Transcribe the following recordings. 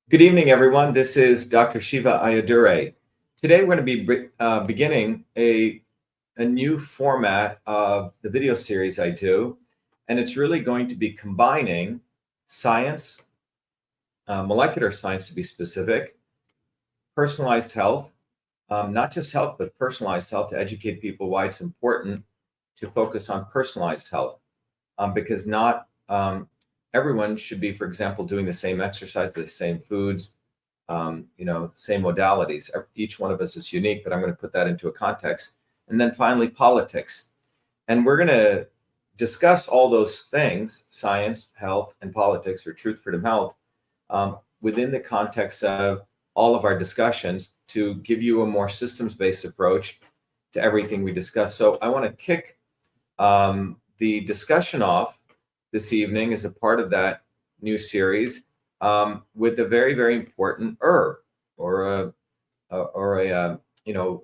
Good evening, everyone. This is Dr. Shiva Ayadure. Today, we're going to be beginning a new format of the video series I do, and it's really going to be combining science, molecular science to be specific, personalized health, not just health, but personalized health to educate people why it's important to focus on personalized health, because not everyone should be, for example, doing the same exercise, the same foods, same modalities. Each one of us is unique, but I'm going to put that into a context. And then finally, politics. And we're going to discuss all those things, science, health, and politics, or truth, freedom, health, within the context of all of our discussions to give you a more systems-based approach to everything we discuss. So I want to kick the discussion off this evening as a part of that new series with a very, very important herb, or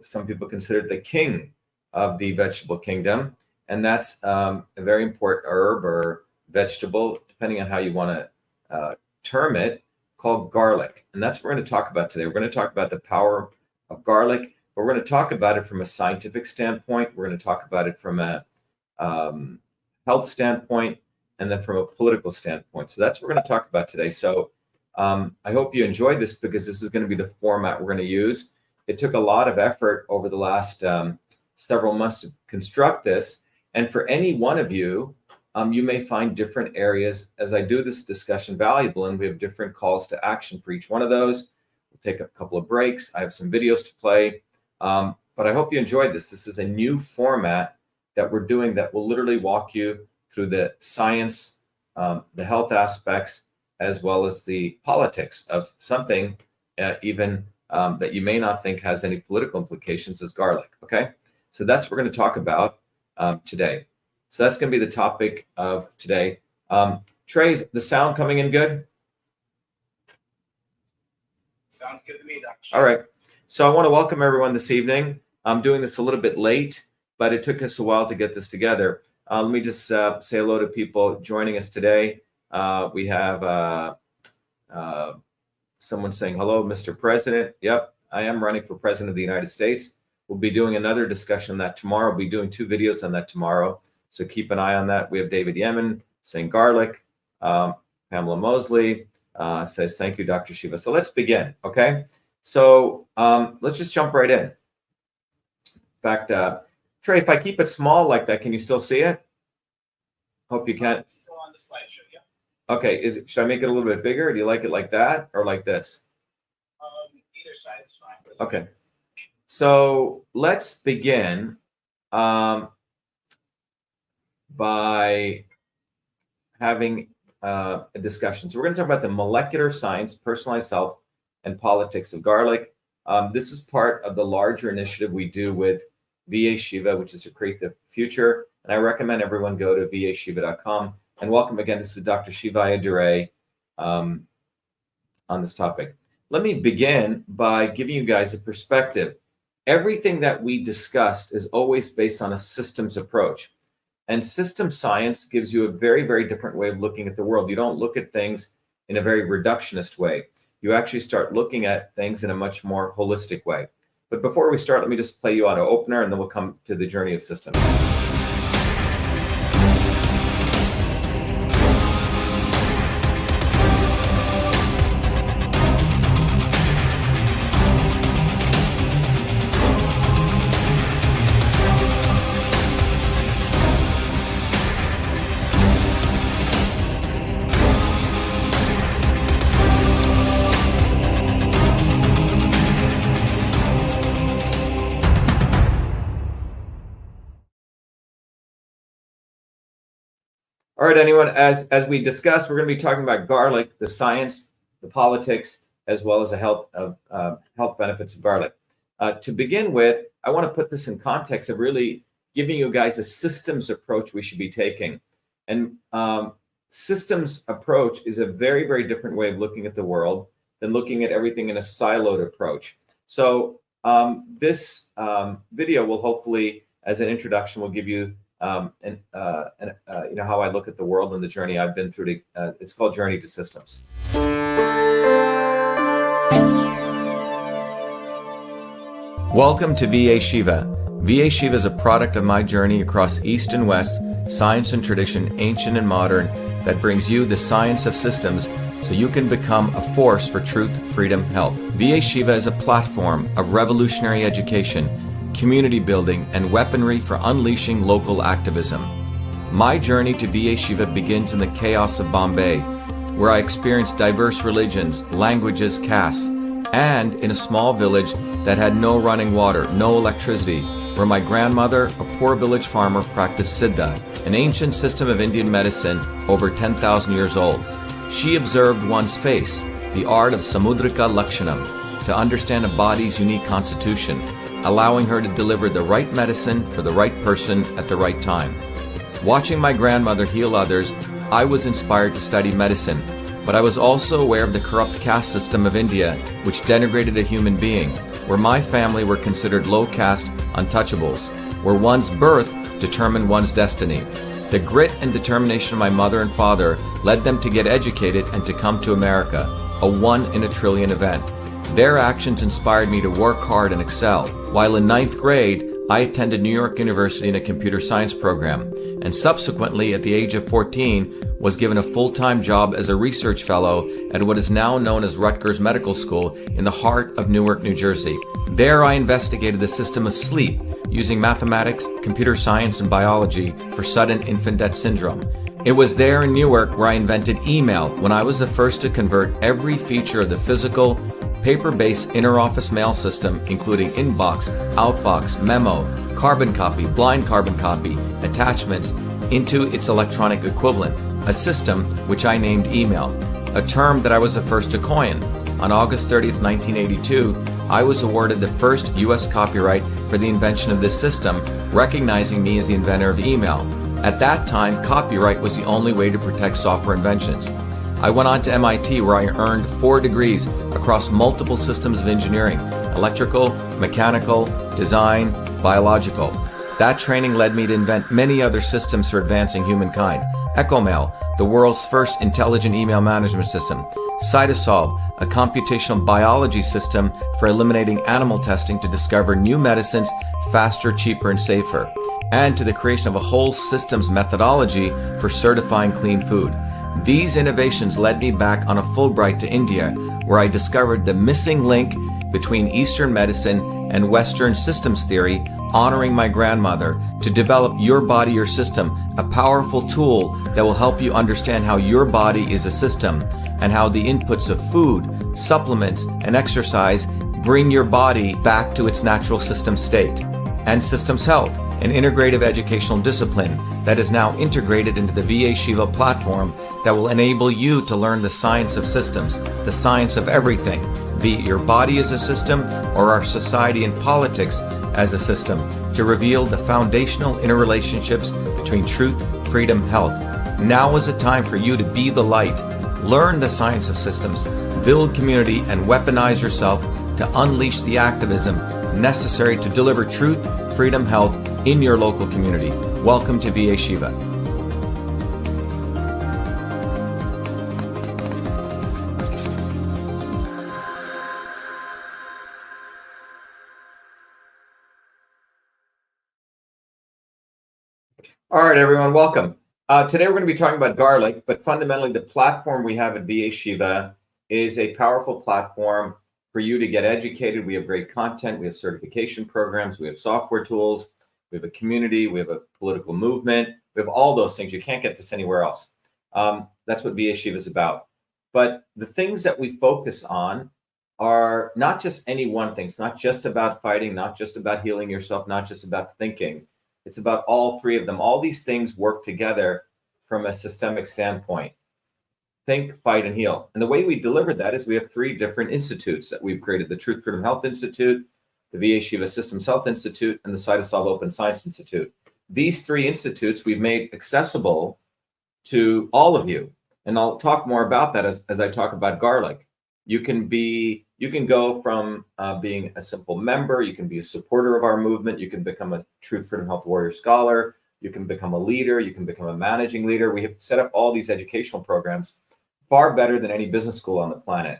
some people consider it the king of the vegetable kingdom, and that's a very important herb or vegetable, depending on how you want to term it, called garlic. And that's what we're going to talk about today. We're going to talk about the power of garlic, but we're going to talk about it from a scientific standpoint. We're going to talk about it from a health standpoint, and then from a political standpoint. So that's what we're going to talk about today. So I hope you enjoyed this, because this is going to be the format we're going to use. It took a lot of effort over the last several months to construct this. And for any one of you, you may find different areas as I do this discussion valuable, and we have different calls to action for each one of those. We'll take a couple of breaks. I have some videos to play, but I hope you enjoyed this. This is a new format that we're doing that will literally walk you through the science, the health aspects, as well as the politics of something even that you may not think has any political implications, as garlic, okay? So that's what we're going to talk about today. So that's going to be the topic of today. Trey, is the sound coming in good? Sounds good to me, Dr. All right. So I want to welcome everyone this evening. I'm doing this a little bit late, but it took us a while to get this together. Let me just say hello to people joining us today. We have someone saying, hello, Mr. President. Yep, I am running for President of the United States. We'll be doing another discussion on that tomorrow. We'll be doing 2 videos on that tomorrow. So keep an eye on that. We have David Yemen saying garlic. Pamela Mosley says, thank you, Dr. Shiva. So let's begin, okay? So let's just jump right in. In fact, Trey, if I keep it small like that, can you still see it? Hope you can. It's still on the slideshow, yeah. Okay, should I make it a little bit bigger? Do you like it like that or like this? Either side is fine. Okay. So let's begin by having a discussion. So we're going to talk about the molecular science, personalized health, and politics of garlic. This is part of the larger initiative we do with VA-SHIVA, which is to create the future. And I recommend everyone go to vashiva.com. And welcome again. This is Dr. Shiva Ayadure on this topic. Let me begin by giving you guys a perspective. Everything that we discussed is always based on a systems approach. And system science gives you a very, very different way of looking at the world. You don't look at things in a very reductionist way. You actually start looking at things in a much more holistic way. But before we start, let me just play you out an opener, and then we'll come to the journey of systems. All right, anyone, as we discussed, we're going to be talking about garlic, the science, the politics, as well as the health benefits of garlic. To begin with, I want to put this in context of really giving you guys a systems approach we should be taking. And systems approach is a very, very different way of looking at the world than looking at everything in a siloed approach. So this video will hopefully, as an introduction, will give you how I look at the world and the journey I've been through. It's called Journey to Systems. Welcome to Be Shiva. Be Shiva is a product of my journey across East and West, science and tradition, ancient and modern, that brings you the science of systems so you can become a force for truth, freedom, health. Be Shiva is a platform of revolutionary education, community building, and weaponry for unleashing local activism. My journey to Be Shiva begins in the chaos of Bombay, where I experienced diverse religions, languages, castes, and in a small village that had no running water, no electricity, where my grandmother, a poor village farmer, practiced Siddha, an ancient system of Indian medicine over 10,000 years old. She observed one's face, the art of Samudrika Lakshanam, to understand a body's unique constitution, allowing her to deliver the right medicine for the right person at the right time. Watching my grandmother heal others, I was inspired to study medicine, but I was also aware of the corrupt caste system of India, which denigrated a human being, where my family were considered low caste untouchables, where one's birth determined one's destiny. The grit and determination of my mother and father led them to get educated and to come to America, a 1 in a trillion event. Their actions inspired me to work hard and excel. While in 9th grade, I attended New York University in a computer science program, and subsequently, at the age of 14, was given a full-time job as a research fellow at what is now known as Rutgers Medical School in the heart of Newark, New Jersey. There I investigated the system of sleep using mathematics, computer science, and biology for sudden infant death syndrome. It was there in Newark where I invented email, when I was the first to convert every feature of the physical, paper-based inter-office mail system, including inbox, outbox, memo, carbon copy, blind carbon copy, attachments, into its electronic equivalent, a system which I named email, a term that I was the first to coin. On August 30th, 1982, I was awarded the first U.S. copyright for the invention of this system, recognizing me as the inventor of email. At that time, copyright was the only way to protect software inventions. I went on to MIT, where I earned 4 degrees across multiple systems of engineering: electrical, mechanical, design, biological. That training led me to invent many other systems for advancing humankind. EchoMail, the world's first intelligent email management system. Cytosolve, a computational biology system for eliminating animal testing to discover new medicines faster, cheaper, and safer. And to the creation of a whole systems methodology for certifying clean food. These innovations led me back on a Fulbright to India, where I discovered the missing link between Eastern medicine and Western systems theory, honoring my grandmother, to develop Your Body, Your System, a powerful tool that will help you understand how your body is a system and how the inputs of food, supplements, and exercise bring your body back to its natural system state. And Systems Health, an integrative educational discipline that is now integrated into the Be Shiva platform that will enable you to learn the science of systems, the science of everything, be it your body as a system or our society and politics as a system, to reveal the foundational interrelationships between truth, freedom, health. Now is the time for you to be the light, learn the science of systems, build community, and weaponize yourself to unleash the activism necessary to deliver truth, freedom, health in your local community. Welcome to Be Shiva. All right, everyone, welcome. Today we're going to be talking about garlic, but fundamentally the platform we have at Be Shiva is a powerful platform for you to get educated. We have great content, we have certification programs, we have software tools, we have a community, we have a political movement, we have all those things. You can't get this anywhere else. That's what Be Shiva is about. But the things that we focus on are not just any one thing. It's not just about fighting, not just about healing yourself, not just about thinking. It's about all 3 of them. All these things work together from a systemic standpoint. Think, fight, and heal. And the way we deliver that is we have 3 different institutes that we've created: the Truth, Freedom, Health Institute, the Be Shiva Systems Health Institute, and the Cytosolve Open Science Institute. These 3 institutes we've made accessible to all of you. And I'll talk more about that as I talk about garlic. You can go from being a simple member, you can be a supporter of our movement, you can become a Truth, Freedom, Health Warrior Scholar, you can become a leader, you can become a managing leader. We have set up all these educational programs far better than any business school on the planet.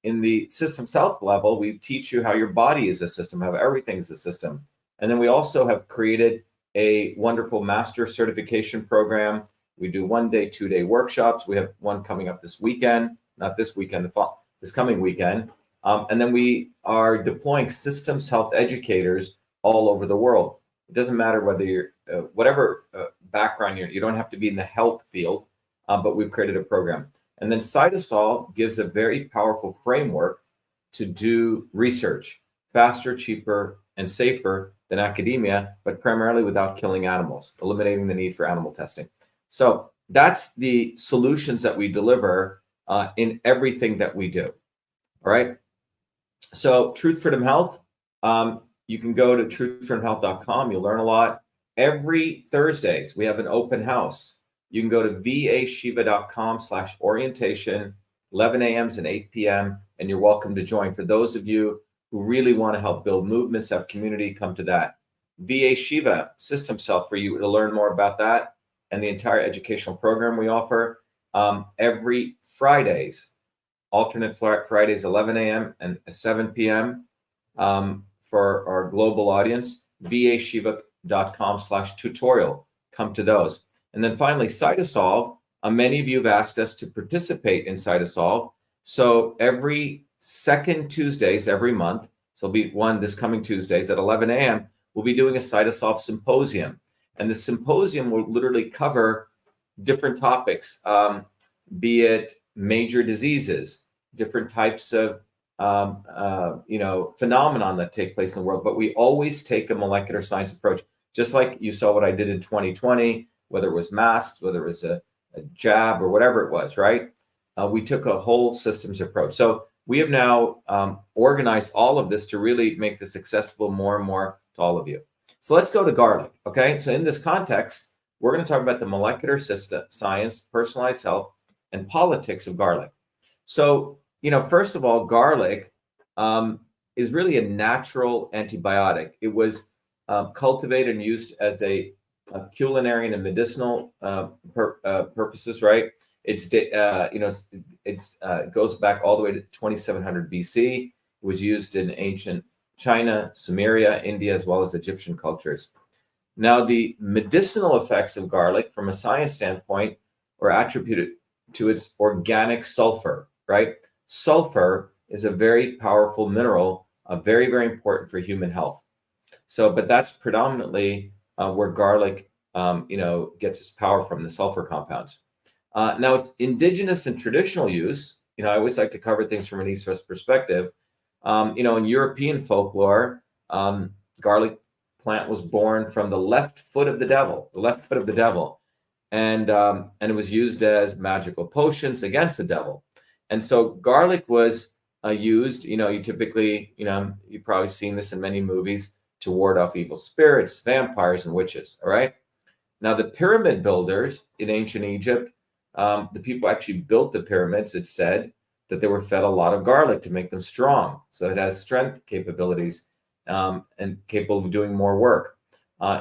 in the systems health level, we teach you how your body is a system, how everything is a system. And then we also have created a wonderful master certification program. We do 1 day, 2 day workshops. We have one coming up this weekend, not this weekend, this coming weekend. And then we are deploying systems health educators all over the world. It doesn't matter whether you're, whatever background you don't have to be in the health field, but we've created a program. And then Cytosol gives a very powerful framework to do research faster, cheaper, and safer than academia, but primarily without killing animals, eliminating the need for animal testing. So that's the solutions that we deliver in everything that we do. All right. So Truth Freedom Health, you can go to truthfreedomhealth.com. You'll learn a lot. Every Thursdays, we have an open house. You can go to vashiva.com/orientation, 11 a.m. and 8 p.m. And you're welcome to join. For those of you who really want to help build movements, have community, come to that. VA Shiva, Systems Health, for you to learn more about that and the entire educational program we offer every Fridays, alternate Fridays, 11 a.m. and 7 p.m. For our global audience, vashiva.com/tutorial. Come to those. And then finally, Cytosolve. Many of you have asked us to participate in Cytosolve. So every second Tuesdays every month, so it'll be one this coming Tuesdays at 11 a.m., we'll be doing a Cytosolve symposium. And the symposium will literally cover different topics, be it major diseases, different types of phenomenon that take place in the world. But we always take a molecular science approach, just like you saw what I did in 2020, whether it was masks, whether it was a jab or whatever it was, right? We took a whole systems approach. So we have now organized all of this to really make this accessible more and more to all of you. So let's go to garlic, okay? So in this context, we're going to talk about the molecular system, science, personalized health, and politics of garlic. So, first of all, garlic is really a natural antibiotic. It was cultivated and used as a culinary and medicinal purposes, right? It goes back all the way to 2700 BC. It was used in ancient China, Sumeria, India, as well as Egyptian cultures. Now, the medicinal effects of garlic from a science standpoint are attributed to its organic sulfur, right? Sulfur is a very powerful mineral, very, very important for human health. So, but that's predominantly where garlic, gets its power from, the sulfur compounds. Now, it's indigenous and traditional use. I always like to cover things from an East-West perspective. In European folklore, garlic plant was born from the left foot of the devil, and it was used as magical potions against the devil. And so garlic was used, you typically, you've probably seen this in many movies, to ward off evil spirits, vampires, and witches, all right? Now, the pyramid builders in ancient Egypt, the people actually built the pyramids, it said that they were fed a lot of garlic to make them strong. So it has strength capabilities and capable of doing more work.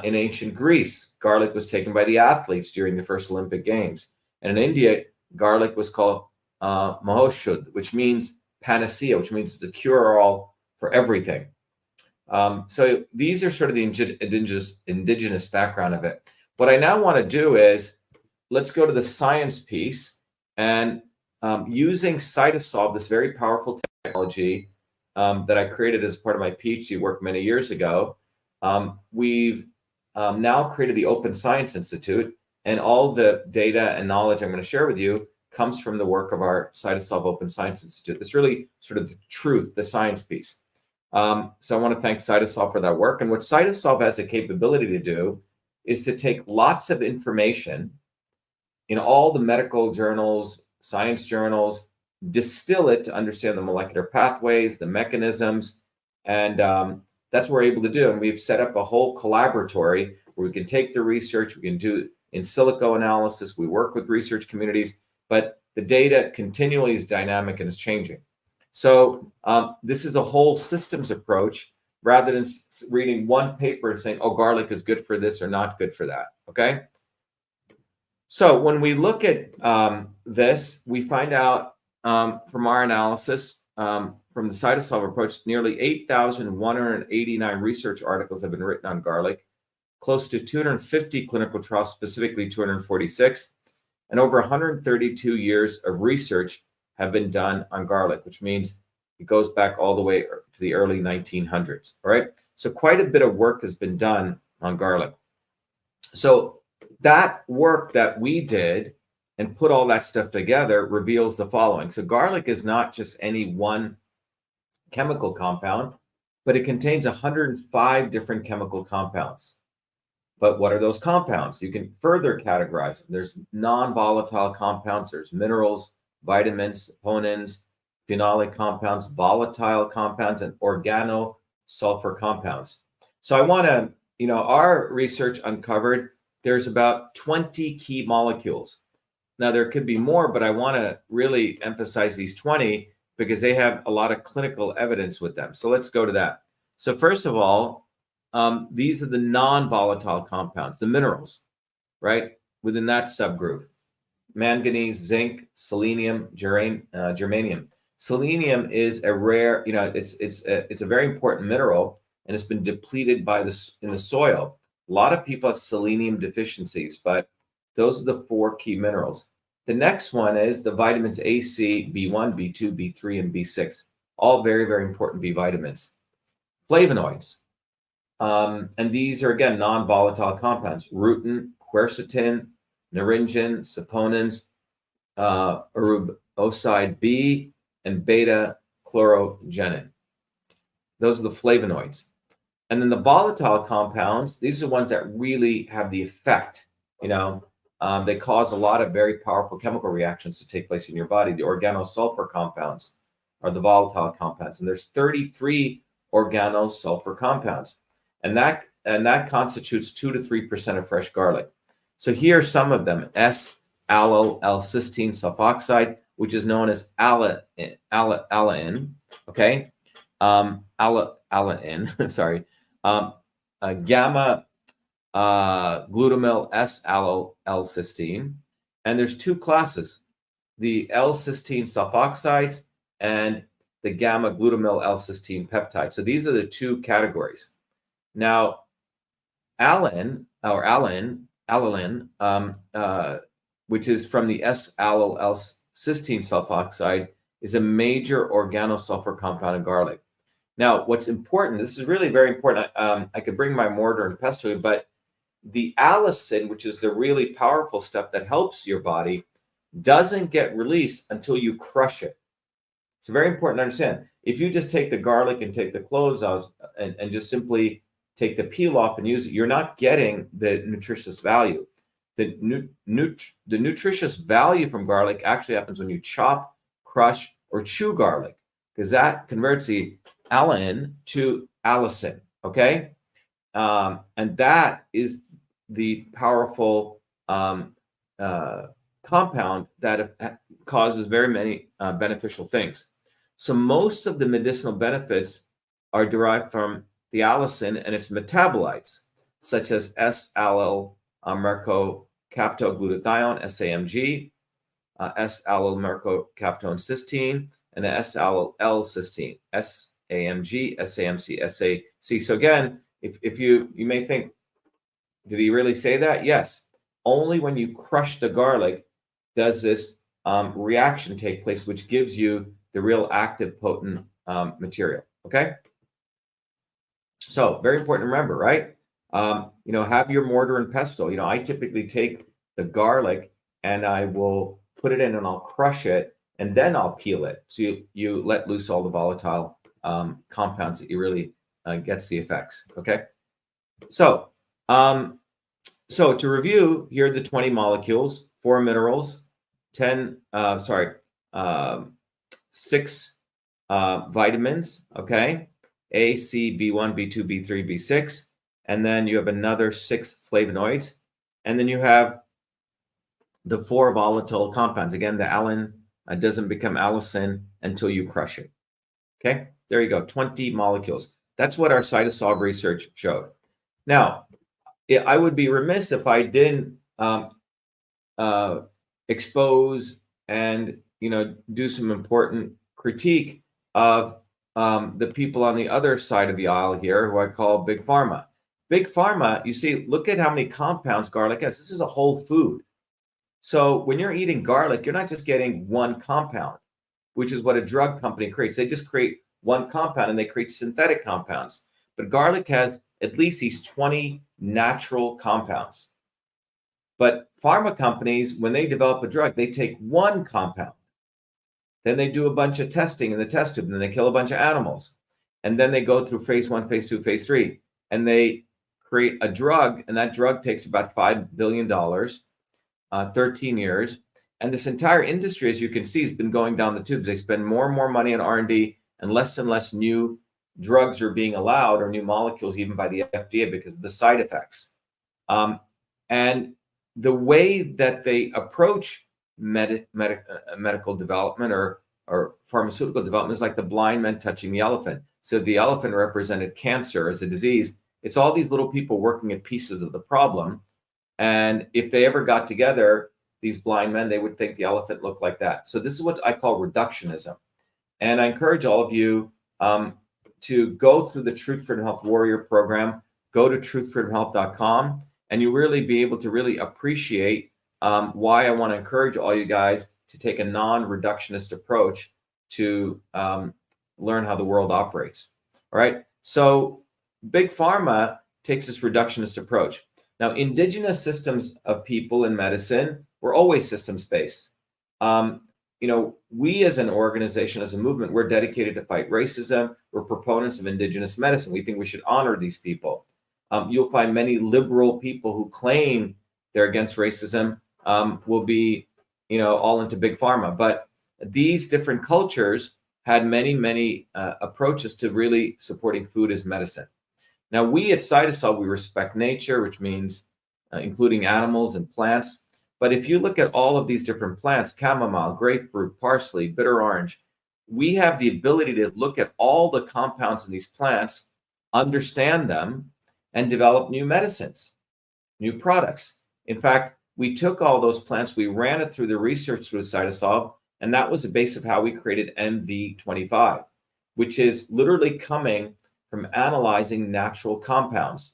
In ancient Greece, garlic was taken by the athletes during the first Olympic Games. And in India, garlic was called mahoshud, which means panacea, which means the cure-all for everything. So these are sort of the indigenous background of it. What I now want to do is, let's go to the science piece, and using Cytosolve, this very powerful technology that I created as part of my PhD work many years ago, we've now created the Open Science Institute, and all the data and knowledge I'm going to share with you comes from the work of our Cytosolve Open Science Institute. It's really sort of the truth, the science piece. So I want to thank Cytosolve for that work. And what Cytosolve has the capability to do is to take lots of information in all the medical journals, science journals, distill it to understand the molecular pathways, the mechanisms, and that's what we're able to do. And we've set up a whole collaboratory where we can take the research, we can do in silico analysis, we work with research communities, but the data continually is dynamic and is changing. So this is a whole systems approach rather than reading one paper and saying, oh, garlic is good for this or not good for that, okay? So when we look at this, we find out from our analysis, from the cytosolve approach, nearly 8,189 research articles have been written on garlic, close to 250 clinical trials, specifically 246, and over 132 years of research have been done on garlic, which means it goes back all the way to the early 1900s. All right. So quite a bit of work has been done on garlic. So that work that we did and put all that stuff together reveals the following. So garlic is not just any one chemical compound, but it contains 105 different chemical compounds. But what are those compounds? You can further categorize them. There's non-volatile compounds, there's minerals, vitamins, saponins, phenolic compounds, volatile compounds, and organosulfur compounds. So I want to, our research uncovered there's about 20 key molecules. Now, there could be more, but I want to really emphasize these 20 because they have a lot of clinical evidence with them. So let's go to that. So first of all, these are the non-volatile compounds, the minerals, right? Within that subgroup, manganese, zinc, selenium, germanium. Selenium is a rare, it's a very important mineral, and it's been depleted in the soil. A lot of people have selenium deficiencies, but those are the 4 key minerals. The next one is the vitamins A, C, B1, B2, B3, and B6. All very, very important B vitamins. Flavonoids. And these are, again, non-volatile compounds. Rutin, quercetin, naringin, saponins, araboside B, and beta-chlorogenin. Those are the flavonoids. And then the volatile compounds, these are the ones that really have the effect, they cause a lot of very powerful chemical reactions to take place in your body. The organosulfur compounds are the volatile compounds, and there's 33 organosulfur compounds, and that constitutes 2 to 3% of fresh garlic. So here are some of them: S-allyl-L-cysteine sulfoxide, which is known as alain, okay, alain, sorry, gamma glutamyl S-allyl-L-cysteine, and there's 2 classes: the L-cysteine sulfoxides and the gamma glutamyl L-cysteine peptide. So these are the 2 categories. Now, alain, which is from the S-allyl-L-cysteine sulfoxide, is a major organosulfur compound in garlic. Now, what's important, this is really very important. I could bring my mortar and pestle, but the allicin, which is the really powerful stuff that helps your body, doesn't get released until you crush it. It's very important to understand. If you just take the garlic and take the cloves out and just simply take the peel off and use it, you're not getting the nutritious value. The nutritious value from garlic actually happens when you chop, crush, or chew garlic, because that converts the alain to allicin, okay? And that is the powerful compound that causes very many beneficial things. So most of the medicinal benefits are derived from the allicin and its metabolites, such as S-allyl-mercaptoglutathione, SAMG, S-allyl-mercaptone cysteine, and S-allyl-L-cysteine, SAMG, SAMC, SAC. So again, if you may think, did he really say that? Yes. Only when you crush the garlic does this reaction take place, which gives you the real active, potent material. Okay. So very important to remember, right? Have your mortar and pestle. I typically take the garlic and I will put it in and I'll crush it and then I'll peel it. So you let loose all the volatile compounds that you really gets the effects. Okay. So to review, here are the 20 molecules: 4 minerals, 6 vitamins, okay, A, C, B1, B2, B3, B6, and then you have another 6 flavonoids, and then you have the 4 volatile compounds. Again, the alain doesn't become allicin until you crush it. Okay, there you go, 20 molecules. That's what our cytosolve research showed. Now, I would be remiss if I didn't expose and do some important critique of the people on the other side of the aisle here, who I call Big Pharma. Big Pharma, you see, look at how many compounds garlic has. This is a whole food. So when you're eating garlic, you're not just getting one compound, which is what a drug company creates. They just create one compound and they create synthetic compounds. But garlic has at least these 20 natural compounds. But pharma companies, when they develop a drug, they take one compound. Then they do a bunch of testing in the test tube, and then they kill a bunch of animals. And then they go through phase 1, phase 2, phase 3, and they create a drug, and that drug takes about $5 billion, 13 years. And this entire industry, as you can see, has been going down the tubes. They spend more and more money on R&D, and less new drugs are being allowed, or new molecules, even by the FDA, because of the side effects. And the way that they approach medical development or pharmaceutical development is like the blind man touching the elephant. So the elephant represented cancer as a disease. It's all these little people working at pieces of the problem. And if they ever got together, these blind men, they would think the elephant looked like that. So this is what I call reductionism. And I encourage all of you to go through the Truth Freedom Health Warrior program. Go to truthfreedomhealth.com, and you'll really be able to really appreciate why I want to encourage all you guys to take a non-reductionist approach to learn how the world operates. All right. So Big Pharma takes this reductionist approach. Now, indigenous systems of people in medicine were always systems-based. We as an organization, as a movement, we're dedicated to fight racism. We're proponents of indigenous medicine. We think we should honor these people. You'll find many liberal people who claim they're against racism will be, all into Big Pharma. But these different cultures had many approaches to really supporting food as medicine. Now, we at Cytosol, we respect nature, which means including animals and plants. But if you look at all of these different plants, chamomile, grapefruit, parsley, bitter orange, we have the ability to look at all the compounds in these plants, understand them, and develop new medicines, new products. In fact, we took all those plants, we ran it through the research through Cytosol, and that was the base of how we created MV25, which is literally coming from analyzing natural compounds.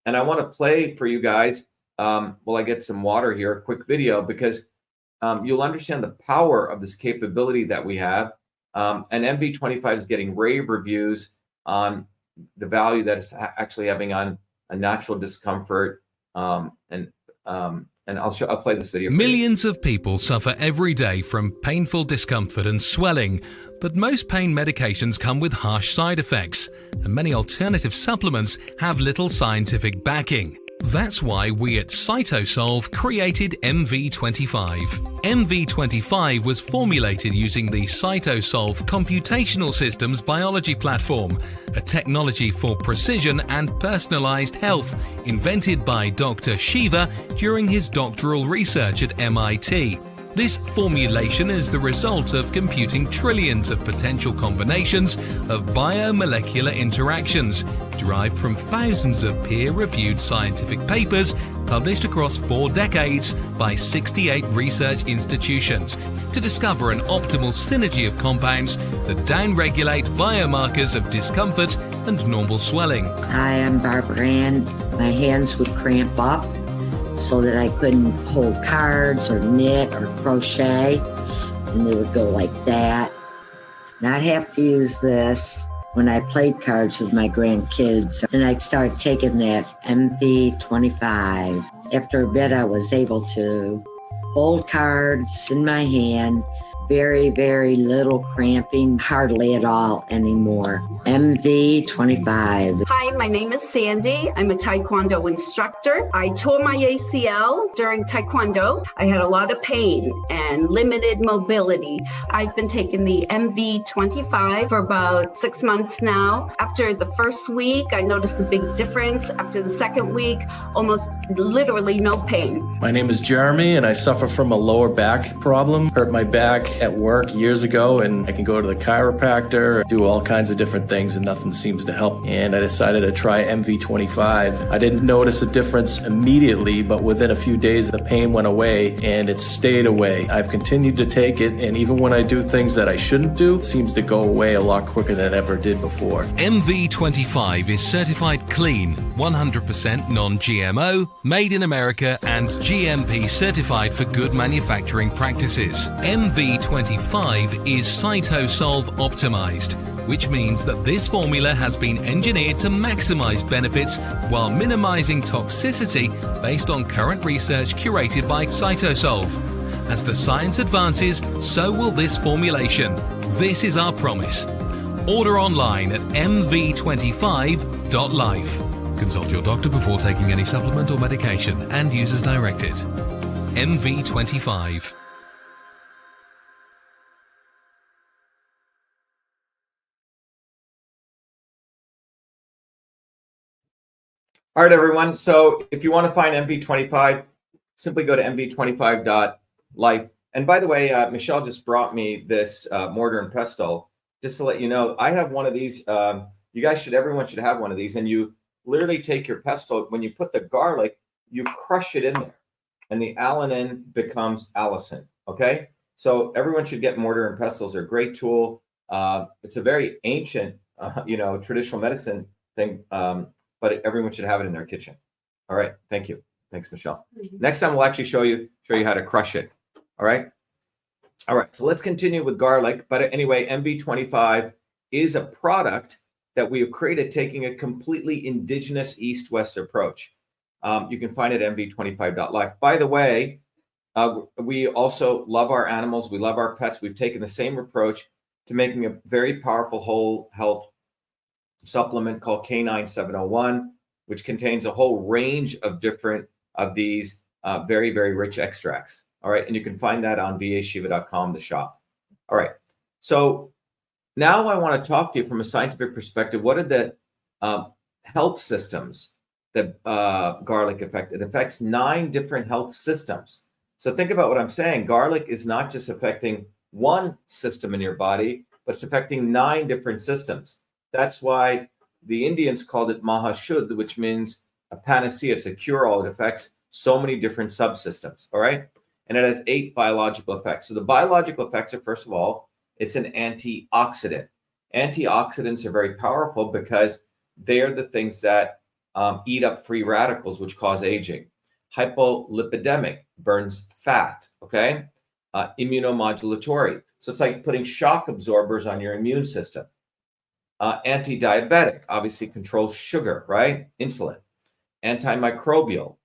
And I want to play for you guys, while I get some water here, a quick video, because you'll understand the power of this capability that we have. And MV25 is getting rave reviews on the value that it's actually having on a natural discomfort. And I'll play this video. Millions of people suffer every day from painful discomfort and swelling, but most pain medications come with harsh side effects, and many alternative supplements have little scientific backing. That's why we at Cytosolve created MV25. MV25 was formulated using the Cytosolve Computational Systems Biology Platform, a technology for precision and personalized health invented by Dr. Shiva during his doctoral research at MIT. This formulation is the result of computing trillions of potential combinations of biomolecular interactions derived from thousands of peer-reviewed scientific papers published across 4 decades by 68 research institutions to discover an optimal synergy of compounds that downregulate biomarkers of discomfort and normal swelling. Hi, I'm Barbara Ann. My hands would cramp up so that I couldn't hold cards or knit or crochet, and they would go like that. And I'd have to use this when I played cards with my grandkids. And I started taking that MV25. After a bit, I was able to hold cards in my hand. Very, very little cramping, hardly at all anymore. MV25. Hi, my name is Sandy. I'm a Taekwondo instructor. I tore my ACL during Taekwondo. I had a lot of pain and limited mobility. I've been taking the MV25 for about 6 months now. After the first week, I noticed a big difference. After the second week, almost literally no pain. My name is Jeremy, and I suffer from a lower back problem. Hurt my back at work years ago, and I can go to the chiropractor, do all kinds of different things, and nothing seems to help. And I decided to try MV25. I didn't notice a difference immediately, but within a few days, the pain went away, and it stayed away. I've continued to take it, and even when I do things that I shouldn't do, it seems to go away a lot quicker than it ever did before. MV25 is certified clean, 100% non-GMO, made in America, and GMP certified for good manufacturing practices. MV25 is CytoSolve optimized, which means that this formula has been engineered to maximize benefits while minimizing toxicity based on current research curated by CytoSolve. As the science advances, so will this formulation. This is our promise. Order online at mv25.life. Consult your doctor before taking any supplement or medication and use as directed. MV25. All right, everyone. So if you want to find MV25, simply go to mv25.life. And by the way, Michelle just brought me this mortar and pestle. Just to let you know, I have one of these. Everyone should have one of these. And you literally take your pestle. When you put the garlic, you crush it in there, and the alanine becomes allicin. Okay, so everyone should get mortar and pestles. They're a great tool. It's a very ancient, traditional medicine thing, but everyone should have it in their kitchen. All right, thank you. Thanks, Michelle. Next time we'll actually show you how to crush it. All right. All right, so let's continue with garlic. But anyway, MV25 is a product that we have created taking a completely indigenous East-West approach. You can find it at mv25.life. By the way, we also love our animals. We love our pets. We've taken the same approach to making a very powerful whole health supplement called K9701, which contains a whole range of different of these very, very rich extracts. All right, and you can find that on vashiva.com, the shop. All right, so now I want to talk to you from a scientific perspective. What are the health systems that garlic affect? It affects 9 different health systems. So think about what I'm saying. Garlic is not just affecting one system in your body, but it's affecting 9 different systems. That's why the Indians called it Mahashuddh, which means a panacea. It's a cure-all. It affects so many different subsystems, all right? And it has 8 biological effects. So the biological effects are, first of all, it's an antioxidant. Antioxidants are very powerful because they are the things that eat up free radicals, which cause aging. Hypolipidemic, burns fat, okay? Immunomodulatory. So it's like putting shock absorbers on your immune system. Anti-diabetic, obviously controls sugar, right? Insulin. Antimicrobial.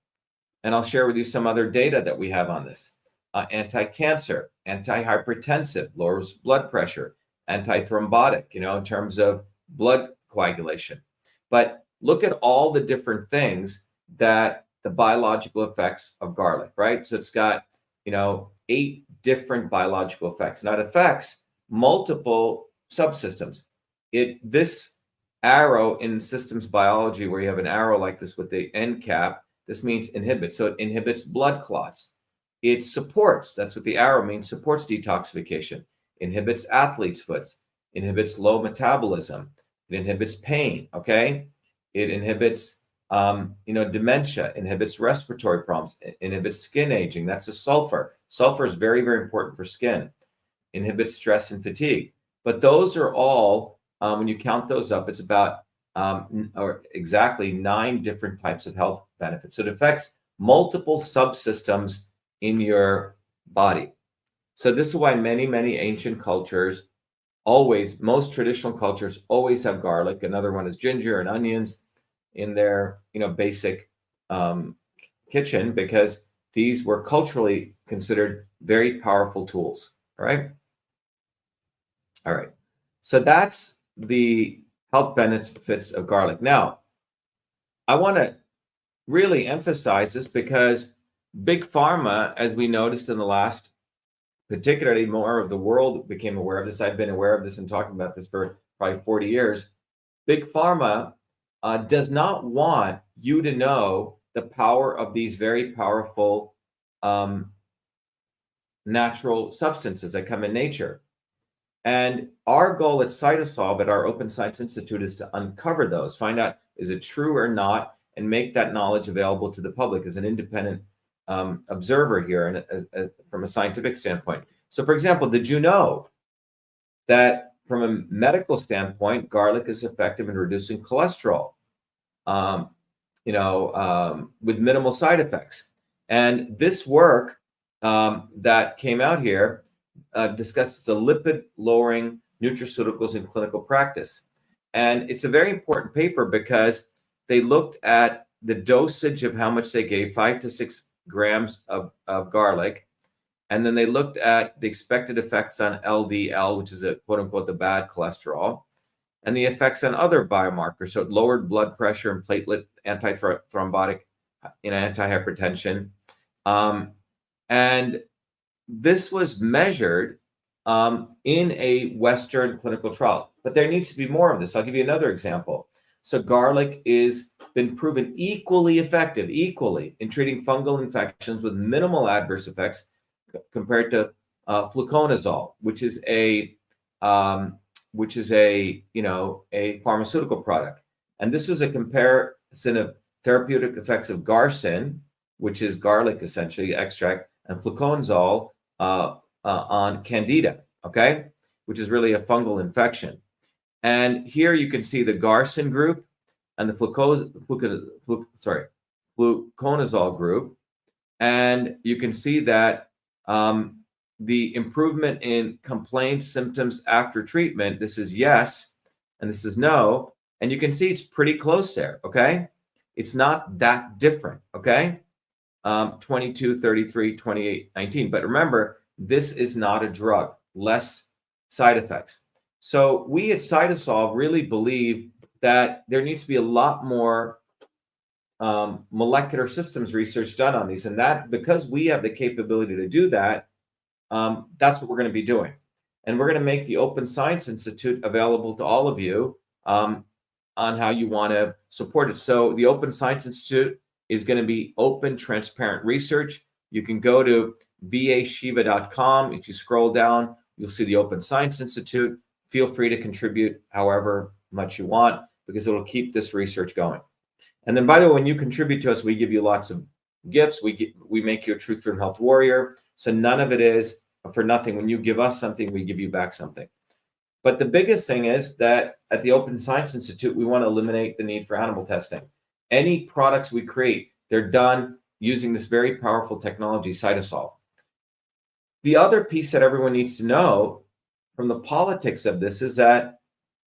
And I'll share with you some other data that we have on this. Anti-cancer, anti-hypertensive, lowers blood pressure, anti-thrombotic, in terms of blood coagulation. But look at all the different things that the biological effects of garlic, right? So it's got, 8 different biological effects. Now it affects multiple subsystems. This arrow in systems biology, where you have an arrow like this with the end cap, this means inhibit. So it inhibits blood clots. It supports, that's what the arrow means, supports detoxification. Inhibits athlete's foot. Inhibits low metabolism. It inhibits pain, okay? It inhibits, dementia, inhibits respiratory problems, inhibits skin aging. That's a sulfur. Sulfur is very, very important for skin. Inhibits stress and fatigue. But those are all, when you count those up, it's about exactly 9 different types of health benefits. So it affects multiple subsystems in your body. So this is why many, many ancient cultures most traditional cultures always have garlic. Another one is ginger and onions in their, basic kitchen, because these were culturally considered very powerful tools. All right. All right. So that's the health benefits of garlic. Now, I want to really emphasize this because Big Pharma, as we noticed in the last, particularly more of the world became aware of this. I've been aware of this and talking about this for probably 40 years. Big Pharma does not want you to know the power of these very powerful natural substances that come in nature. And our goal at CytoSolve at our Open Science Institute is to uncover those, find out, is it true or not, and make that knowledge available to the public as an independent observer here and as from a scientific standpoint. So, for example, did you know that from a medical standpoint, garlic is effective in reducing cholesterol, with minimal side effects? And this work that came out here discusses the lipid-lowering nutraceuticals in clinical practice. And it's a very important paper because they looked at the dosage of how much they gave, 5 to 6 grams of garlic. And then they looked at the expected effects on LDL, which is a quote unquote the bad cholesterol, and the effects on other biomarkers. So it lowered blood pressure and platelet antithrombotic, antihypertension. And this was measured in a Western clinical trial, but there needs to be more of this. I'll give you another example. So garlic is been proven equally effective, in treating fungal infections with minimal adverse effects compared to fluconazole, which is a pharmaceutical product. And this was a comparison of therapeutic effects of garsin, which is garlic essentially extract, and fluconazole on candida, okay, which is really a fungal infection. And here you can see the garsin group and the fluconazole group, and you can see that the improvement in complaints, symptoms after treatment, this is yes, and this is no, and you can see it's pretty close there, okay? It's not that different, okay? 22, 33, 28, 19. But remember, this is not a drug, less side effects. So we at CytoSolve really believe that there needs to be a lot more molecular systems research done on these. And that, because we have the capability to do that, that's what we're going to be doing. And we're going to make the Open Science Institute available to all of you on how you want to support it. So the Open Science Institute is going to be open, transparent research. You can go to vashiva.com. If you scroll down, you'll see the Open Science Institute. Feel free to contribute however much you want, because it'll keep this research going. And then, by the way, when you contribute to us, we give you lots of gifts. We make you a Truth Driven Health Warrior. So none of it is for nothing. When you give us something, we give you back something. But the biggest thing is that at the Open Science Institute, we want to eliminate the need for animal testing. Any products we create, they're done using this very powerful technology, CytoSolve. The other piece that everyone needs to know from the politics of this is that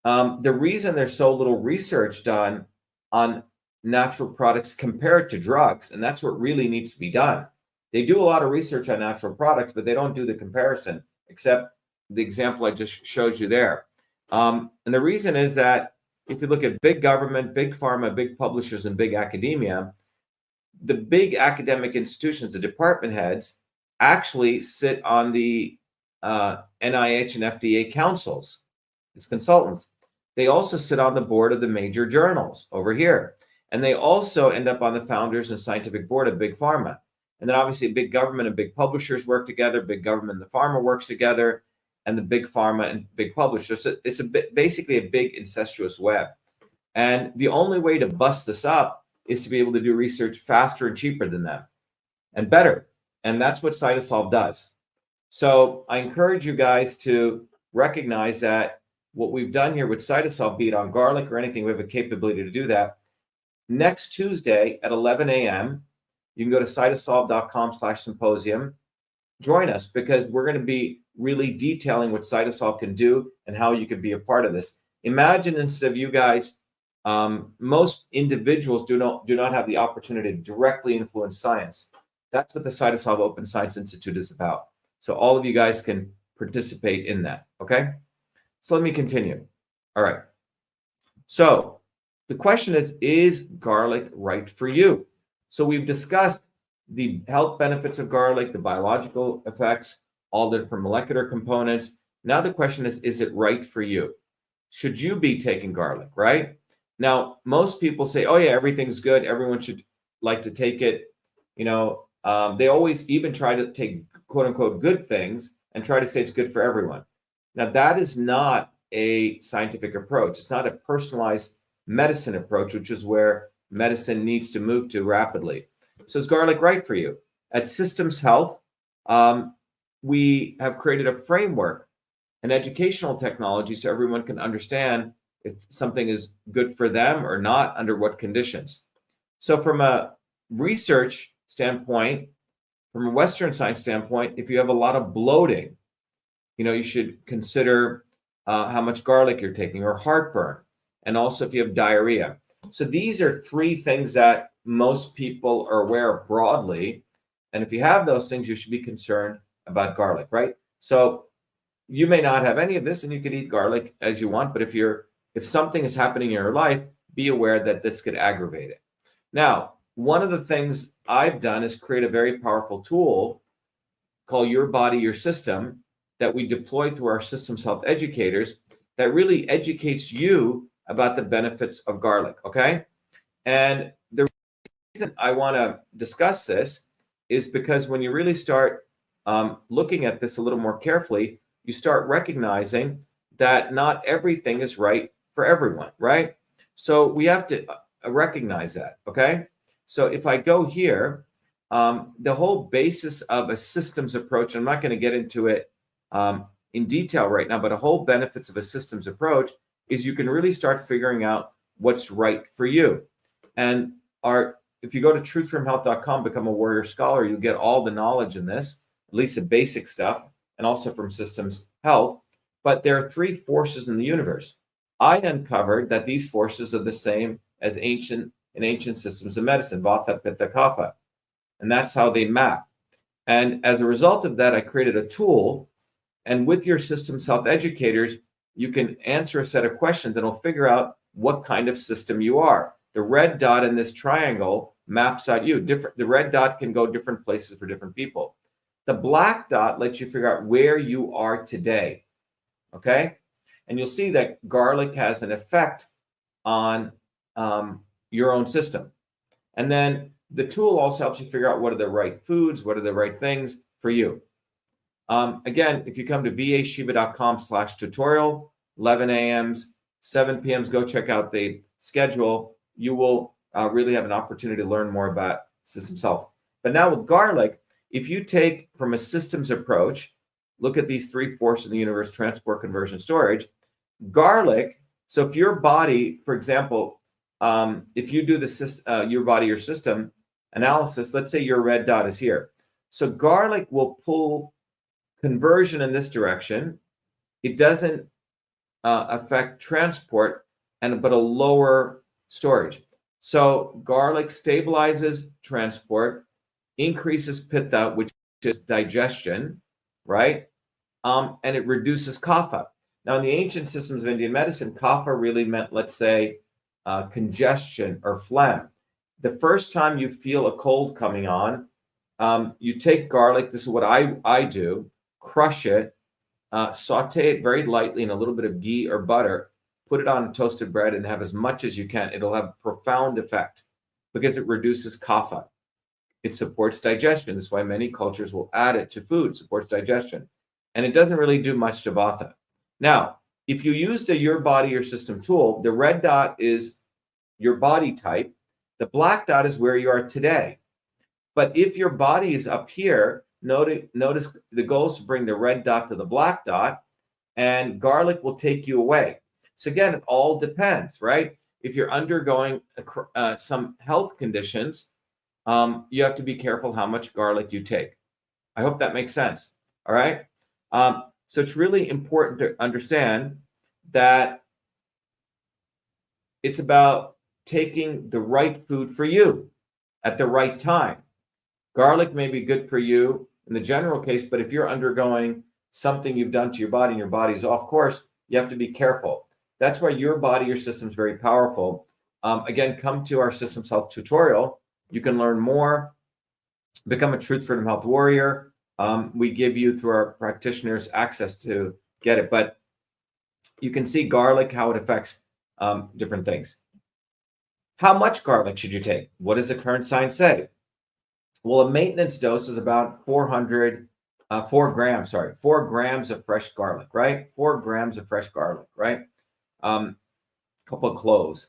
the reason there's so little research done on natural products compared to drugs, and that's what really needs to be done. They do a lot of research on natural products, but they don't do the comparison, except the example I just showed you there. And the reason is that if you look at big government, big pharma, big publishers, and big academia, the big academic institutions, the department heads, actually sit on the NIH and FDA councils. It's consultants. They also sit on the board of the major journals over here. And they also end up on the founders and scientific board of big pharma. And then obviously big government and big publishers work together, big government and the pharma works together, and the big pharma and big publishers. So it's basically a big incestuous web. And the only way to bust this up is to be able to do research faster and cheaper than them and better. And that's what CytoSolve does. So I encourage you guys to recognize that what we've done here with CytoSolve, be it on garlic or anything, we have a capability to do that. Next Tuesday at 11 a.m., you can go to cytosolve.com/symposium. Join us, because we're going to be really detailing what CytoSolve can do and how you can be a part of this. Imagine, instead of you guys, most individuals do not have the opportunity to directly influence science. That's what the CytoSolve Open Science Institute is about. So all of you guys can participate in that, okay? So let me continue. All right. So the question is garlic right for you? So we've discussed the health benefits of garlic, the biological effects, all the different molecular components. Now the question is it right for you? Should you be taking garlic, right? Now, most people say, oh yeah, everything's good. Everyone should like to take it, they always even try to take quote unquote good things and try to say it's good for everyone. Now, that is not a scientific approach. It's not a personalized medicine approach, which is where medicine needs to move to rapidly. So is garlic right for you? At Systems Health, we have created a framework, an educational technology, so everyone can understand if something is good for them or not, under what conditions. So from a research standpoint, from a Western science standpoint, if you have a lot of bloating, you should consider how much garlic you're taking, or heartburn, and also if you have diarrhea. So these are three things that most people are aware of broadly. And if you have those things, you should be concerned about garlic, right? So you may not have any of this and you could eat garlic as you want, but if something is happening in your life, be aware that this could aggravate it. Now, one of the things I've done is create a very powerful tool called Your Body, Your System that we deploy through our Systems Health educators that really educates you about the benefits of garlic, okay? And the reason I want to discuss this is because when you really start looking at this a little more carefully, you start recognizing that not everything is right for everyone, right? So we have to recognize that, okay? So if I go here, the whole basis of a systems approach, I'm not going to get into it in detail right now, but a whole benefits of a systems approach is you can really start figuring out what's right for you. And if you go to truthfromhealth.com, become a warrior scholar, you'll get all the knowledge in this, at least the basic stuff, and also from Systems Health. But there are three forces in the universe. I uncovered that these forces are the same as ancient systems of medicine, Vata, Pitta, Kapha. And that's how they map. And as a result of that, I created a tool. And with your Systems Health educators, you can answer a set of questions and it'll figure out what kind of system you are. The red dot in this triangle maps out you. The red dot can go different places for different people. The black dot lets you figure out where you are today. Okay? And you'll see that garlic has an effect on your own system. And then the tool also helps you figure out what are the right foods, what are the right things for you. Again, if you come to vashiva.com/tutorial, 11 a.m.s, 7 p.m.s, go check out the schedule. You will really have an opportunity to learn more about Systems Health. But now with garlic, if you take from a systems approach, look at these three forces in the universe: transport, conversion, storage. Garlic, so if your body, for example, if you do the Your Body, Your System analysis, let's say your red dot is here. So garlic will pull conversion in this direction. It doesn't affect transport, but a lower storage. So garlic stabilizes transport, increases pitta, which is digestion, right? And it reduces kapha. Now, in the ancient systems of Indian medicine, kapha really meant, let's say, congestion or phlegm. The first time you feel a cold coming on, you take garlic. This is what I do. Crush it, saute it very lightly in a little bit of ghee or butter, put it on toasted bread and have as much as you can. It'll have a profound effect because it reduces kapha. It supports digestion. That's why many cultures will add it to food, supports digestion. And it doesn't really do much to vata. Now, if you use the Your Body, Your System tool, the red dot is your body type. The black dot is where you are today. But if your body is up here, notice the goal is to bring the red dot to the black dot, and garlic will take you away. So again, it all depends, right? If you're undergoing some health conditions, you have to be careful how much garlic you take. I hope that makes sense. All right. So it's really important to understand that it's about taking the right food for you at the right time. Garlic may be good for you in the general case, but if you're undergoing something you've done to your body and your body's off course, you have to be careful. That's why Your Body, Your System is very powerful. Again, come to our Systems Health tutorial. You can learn more, become a Truth Freedom Health warrior. We give you, through our practitioners, access to get it. But you can see garlic, how it affects different things. How much garlic should you take? What does the current science say? Well, a maintenance dose is about 4 grams of fresh garlic, right? 4 grams of fresh garlic, right? A couple of cloves,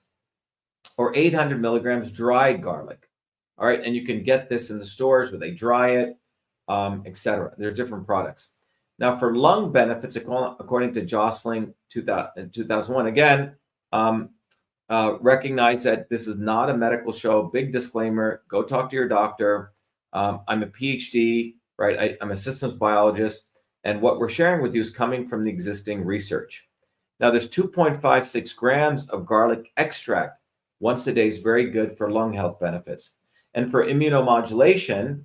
or 800 milligrams dried garlic. All right, and you can get this in the stores where they dry it, etc. There's different products. Now, for lung benefits, according to Jocelyn 2001, again, recognize that this is not a medical show. Big disclaimer, go talk to your doctor. I'm a PhD, right? I'm a systems biologist. And what we're sharing with you is coming from the existing research. Now, there's 2.56 grams of garlic extract once a day is very good for lung health benefits. And for immunomodulation,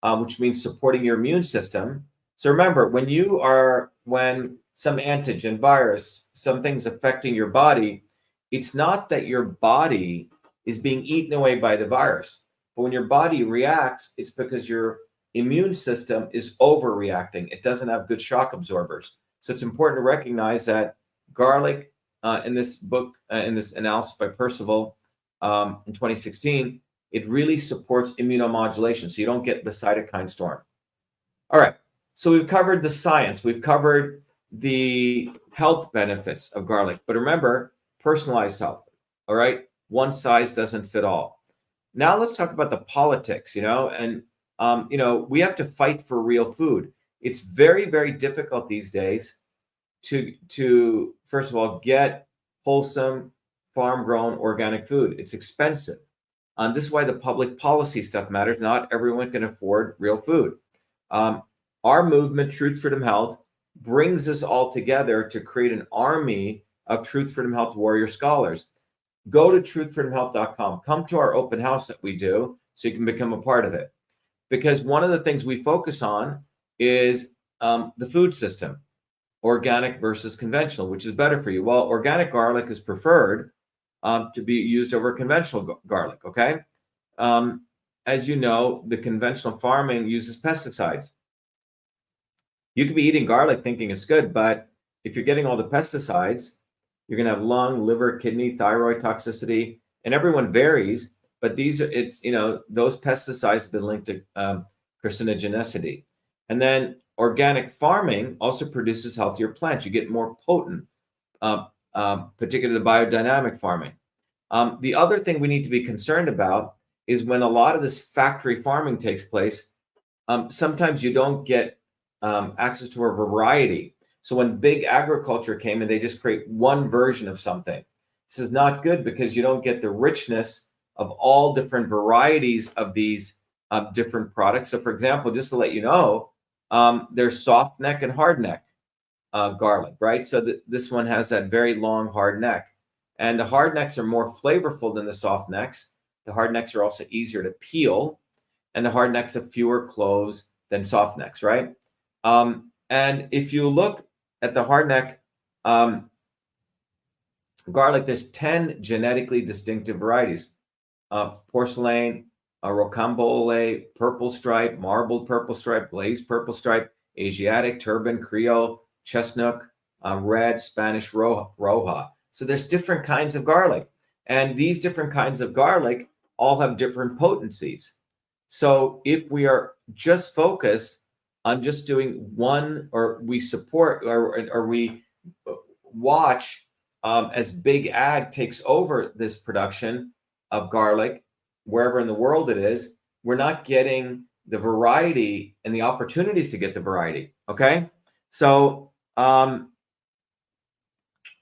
which means supporting your immune system. So remember, when some antigen, virus, something's affecting your body, it's not that your body is being eaten away by the virus. But when your body reacts, it's because your immune system is overreacting. It doesn't have good shock absorbers. So it's important to recognize that garlic, in this book, in this analysis by Percival in 2016, it really supports immunomodulation, so you don't get the cytokine storm. All right, so we've covered the science. We've covered the health benefits of garlic. But remember, personalized health, all right? One size doesn't fit all. Now let's talk about the politics, and, we have to fight for real food. It's very, very difficult these days to first of all, get wholesome, farm-grown organic food. It's expensive. This is why the public policy stuff matters. Not everyone can afford real food. Our movement, Truth, Freedom, Health, brings us all together to create an army of Truth, Freedom, Health warrior scholars. Go to truthfreedomhealth.com. Come to our open house that we do so you can become a part of it. Because one of the things we focus on is the food system, organic versus conventional, which is better for you. Well, organic garlic is preferred to be used over conventional garlic, okay? As you know, the conventional farming uses pesticides. You could be eating garlic thinking it's good, but if you're getting all the pesticides, you're going to have lung, liver, kidney, thyroid toxicity, and everyone varies. But those pesticides have been linked to carcinogenicity. And then organic farming also produces healthier plants. You get more potent, particularly the biodynamic farming. The other thing we need to be concerned about is when a lot of this factory farming takes place, sometimes you don't get access to a variety. So when big agriculture came and they just create one version of something, this is not good because you don't get the richness of all different varieties of these different products. So for example, just to let you know, there's soft neck and hard neck garlic, right? So this one has that very long hard neck. And the hard necks are more flavorful than the soft necks. The hard necks are also easier to peel. And the hard necks have fewer cloves than soft necks, right? And if you look at the hard neck garlic, there's 10 genetically distinctive varieties. Porcelain, rocambole, purple stripe, marbled purple stripe, glazed purple stripe, Asiatic, turban, Creole, chestnut, red, Spanish roja. So there's different kinds of garlic. And these different kinds of garlic all have different potencies. So if we are just focused on just doing one, or we support, or we watch as big ag takes over this production of garlic, wherever in the world it is, we're not getting the variety and the opportunities to get the variety, okay? So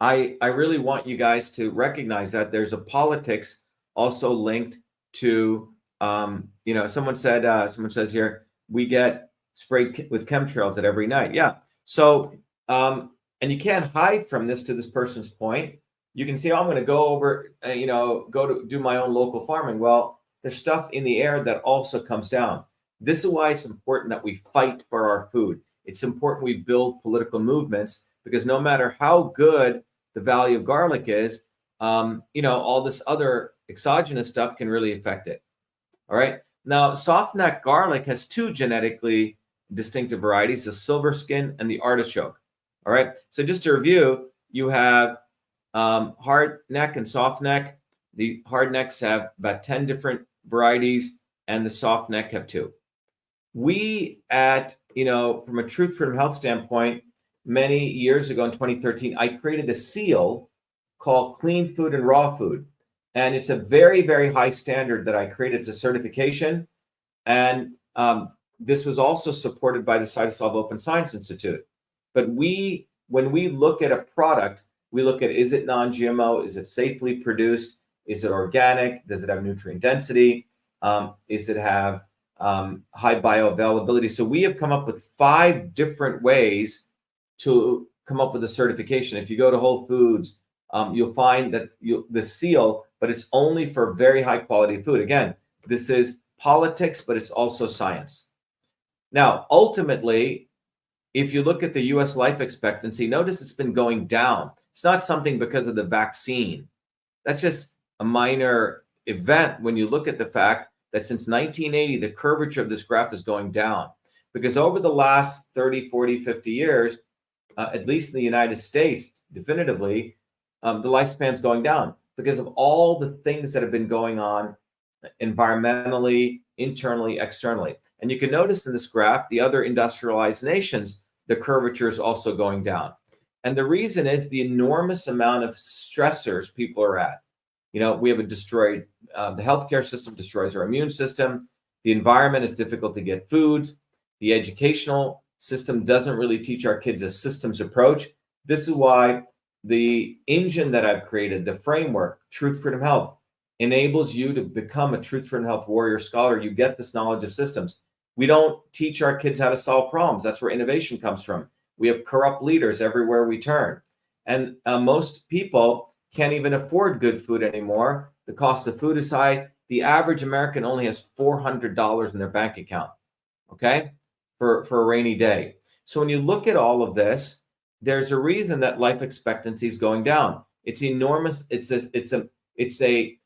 I really want you guys to recognize that there's a politics also linked to, someone says here, we get sprayed with chemtrails at every night. Yeah. So, and you can't hide from this to this person's point. You can say, oh, I'm going to go over, go to do my own local farming. Well, there's stuff in the air that also comes down. This is why it's important that we fight for our food. It's important we build political movements, because no matter how good the value of garlic is, all this other exogenous stuff can really affect it. All right. Now, soft neck garlic has 2 genetically distinctive varieties, the silver skin and the artichoke. All right. So just to review, you have hard neck and soft neck. The hard necks have about 10 different varieties, and the soft neck have 2. We from a Truth Freedom Health standpoint, many years ago in 2013, I created a seal called Clean Food and Raw Food. And it's a very, very high standard that I created. It's a certification. And this was also supported by the Cytosolve Open Science Institute. But when we look at a product, we look at, is it non-GMO? Is it safely produced? Is it organic? Does it have nutrient density? Does it have high bioavailability? So we have come up with 5 different ways to come up with a certification. If you go to Whole Foods, you'll find that the seal, but it's only for very high quality food. Again, this is politics, but it's also science. Now, ultimately, if you look at the US life expectancy, notice it's been going down. It's not something because of the vaccine. That's just a minor event when you look at the fact that since 1980, the curvature of this graph is going down. Because over the last 30, 40, 50 years, at least in the United States, definitively, the lifespan's going down because of all the things that have been going on environmentally, internally, externally. And you can notice in this graph, the other industrialized nations, the curvature is also going down. And the reason is the enormous amount of stressors people are at. We have the healthcare system destroys our immune system. The environment is difficult to get foods. The educational system doesn't really teach our kids a systems approach. This is why the engine that I've created, the framework, Truth, Freedom, Health, enables you to become a Truth, Freedom, Health warrior scholar. You get this knowledge of systems. We don't teach our kids how to solve problems. That's where innovation comes from. We have corrupt leaders everywhere we turn. And most people can't even afford good food anymore. The cost of food is high. The average American only has $400 in their bank account, okay, for a rainy day. So when you look at all of this, there's a reason that life expectancy is going down. It's enormous. It's a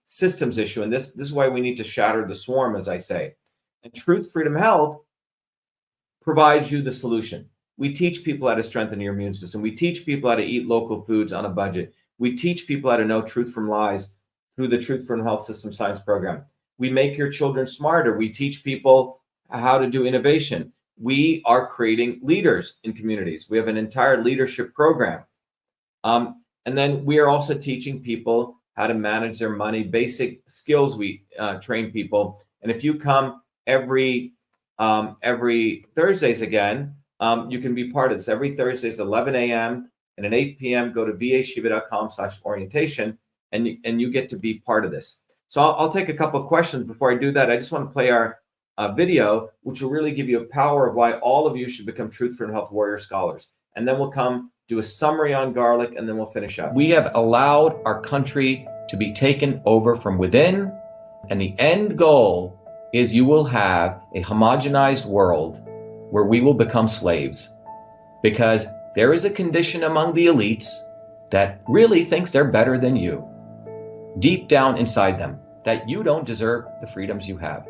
systems issue, and this is why we need to shatter the swarm, as I say. And Truth, Freedom, Health provides you the solution. We teach people how to strengthen your immune system. We teach people how to eat local foods on a budget. We teach people how to know truth from lies through the Truth, Freedom, Health System Science program. We make your children smarter. We teach people how to do innovation. We are creating leaders in communities. We have an entire leadership program. And then we are also teaching people how to manage their money, basic skills we train people. And if you come every Thursdays again, you can be part of this. Every Thursdays, 11 a.m. and at 8 p.m., go to vashiva.com/orientation, and you get to be part of this. So I'll take a couple of questions. Before I do that, I just want to play our video, which will really give you a power of why all of you should become Truth, Freedom, Health warrior scholars. And then we'll come do a summary on garlic, and then we'll finish up. We have allowed our country to be taken over from within, and the end goal is you will have a homogenized world where we will become slaves, because there is a condition among the elites that really thinks they're better than you, deep down inside them, that you don't deserve the freedoms you have.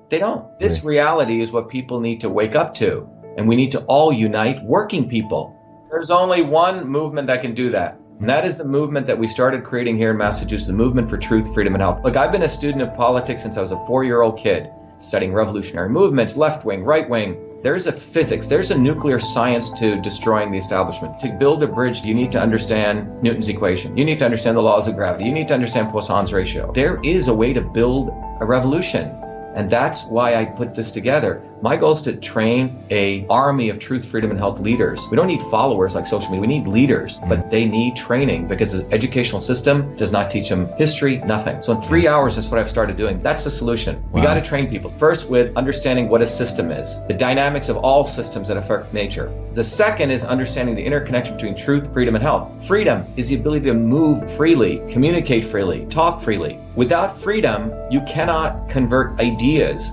They don't. This reality is what people need to wake up to, and we need to all unite working people. There's only one movement that can do that, and that is the movement that we started creating here in Massachusetts, the movement for truth, freedom, and health. Look, I've been a student of politics since I was a 4-year-old kid, studying revolutionary movements, left wing, right wing. There's a physics, there's a nuclear science to destroying the establishment. To build a bridge, you need to understand Newton's equation. You need to understand the laws of gravity. You need to understand Poisson's ratio. There is a way to build a revolution. And that's why I put this together. My goal is to train an army of truth, freedom, and health leaders. We don't need followers like social media. We need leaders, but they need training because the educational system does not teach them history, nothing. So in 3 hours, that's what I've started doing. That's the solution. Wow. We got to train people. First, with understanding what a system is, the dynamics of all systems that affect nature. The second is understanding the interconnection between truth, freedom, and health. Freedom is the ability to move freely, communicate freely, talk freely. Without freedom, you cannot convert ideas,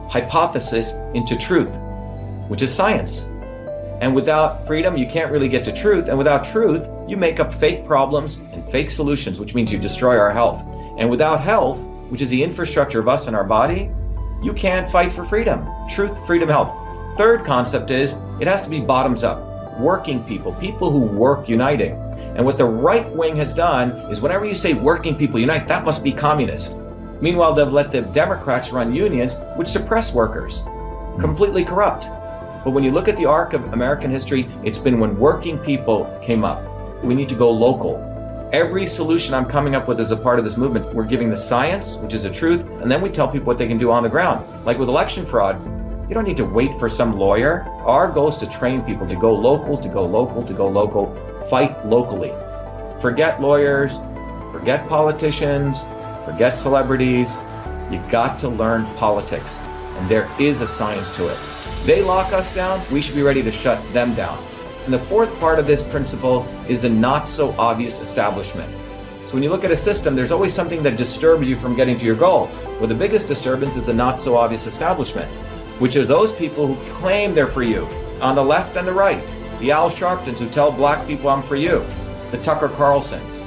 hypothesis into truth, which is science. And without freedom, you can't really get to truth. And without truth, you make up fake problems and fake solutions, which means you destroy our health. And without health, which is the infrastructure of us and our body, you can't fight for freedom. Truth, freedom, health. Third concept is it has to be bottoms up. Working people, people who work uniting. And what the right wing has done is whenever you say working people unite, that must be communist. Meanwhile, they've let the Democrats run unions, which suppress workers, completely corrupt. But when you look at the arc of American history, it's been when working people came up. We need to go local. Every solution I'm coming up with as a part of this movement, we're giving the science, which is the truth, and then we tell people what they can do on the ground. Like with election fraud, you don't need to wait for some lawyer. Our goal is to train people to go local, to go local, to go local, fight locally. Forget lawyers, forget politicians, forget celebrities. You got to learn politics, and there is a science to it. They lock us down, we should be ready to shut them down. And the fourth part of this principle is the not so obvious establishment. So when you look at a system, there's always something that disturbs you from getting to your goal. Well, the biggest disturbance is the not so obvious establishment, which are those people who claim they're for you, on the left and the right. The Al Sharptons who tell black people I'm for you. The Tucker Carlsons.